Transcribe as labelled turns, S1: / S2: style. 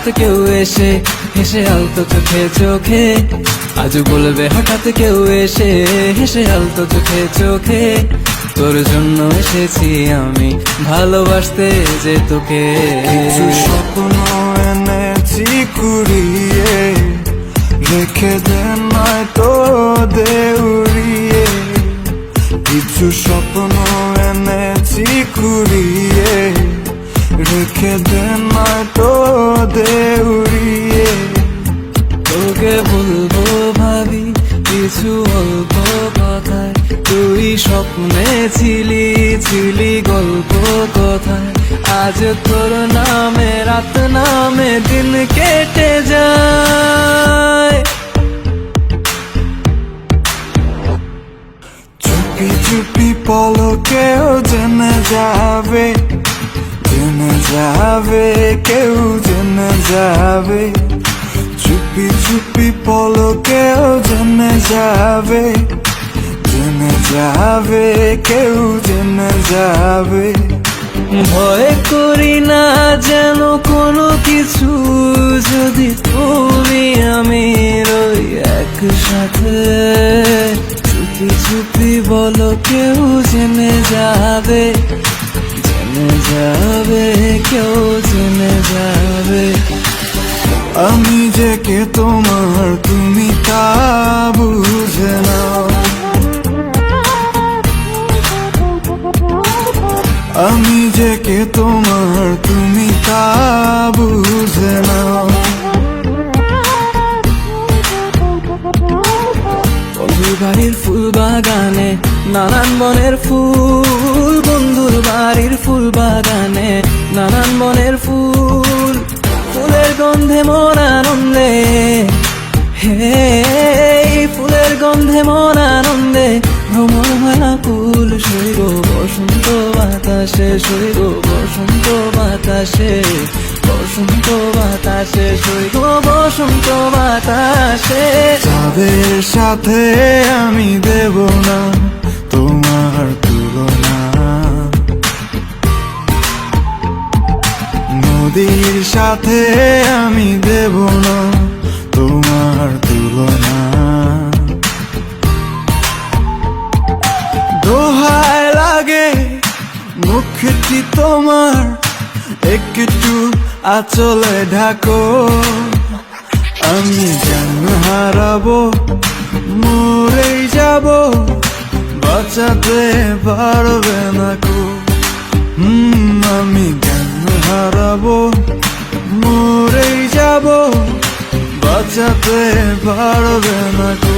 S1: হঠাৎ কেউ এসে হেসে আলতো চোখে চোখে, আজ বলবে হঠাৎ কেউ এসে হেসে আলতো চোখে চোখে, তোর জন্য এসেছি আমি ভালোবাসতে যে তোকে।
S2: কিছু স্বপ্ন এনেছি কুড়িয়ে, রেখে দে নয়তো দে উড়িয়ে। কিছু স্বপ্ন এনেছি কুড়িয়ে, রেখে দে নয়তো দে উড়িয়ে।
S1: তোকে বলবো ভাবি কিছু অল্প কথায়, তুই স্বপ্নে ছিলি ছিলি গল্প কথায়, আজ তোর নামে রাত নামে দিন কেটে যায়।
S2: চুপি চুপি পলকেও জেনে যাবে, জেনে যাবে, কেউ জেনে যাবে। চুপি চুপি পলকেও জেনে যাবে, জেনে যাবে, কেউ জেনে যাবে।
S1: ভয় করি না যেন কোনো কিছু, যদি তুমি আমি রই একসাথে। চুপি চুপি বলো কেউ জেনে যাবে, জেনে যাবে, কেউ জেনে যাবে।
S2: আমি যে কে তোমার তুমি তা বুঝে নাও, আমি যে কে তোমার তুমি তা বুঝে নাও।
S1: বন্ধুর বাড়ির ফুল বাগানে নানান বনের ফুল, বন্ধুর বাড়ির ফুল বাগানে নানান বনের ফুল, ফুলের গন্ধে মন আনন্দে, হে ফুলের গন্ধে মন আনন্দে ভ্রমণ ভরা ফুল। শৈব বসন্ত বাতাসে, শৈব বসন্ত বাতাসে, বসন্ত বাতাসে, শৈব বসন্ত বাতাসে।
S2: যাদের সাথে আমি দেব না তোমার তুলনা, নদীর সাথে আমি দেব না তোমার তুলনা। দোহায় লাগে মুখটি তোমার, একটু আঁচলে ঢাকো। আমি জ্ঞান হারাবো, মরেই যাব, বাঁচাতে পারবে না কো। আমি জ্ঞান হারাবো, মরেই যাব, বাঁচাতে পারবে না কো।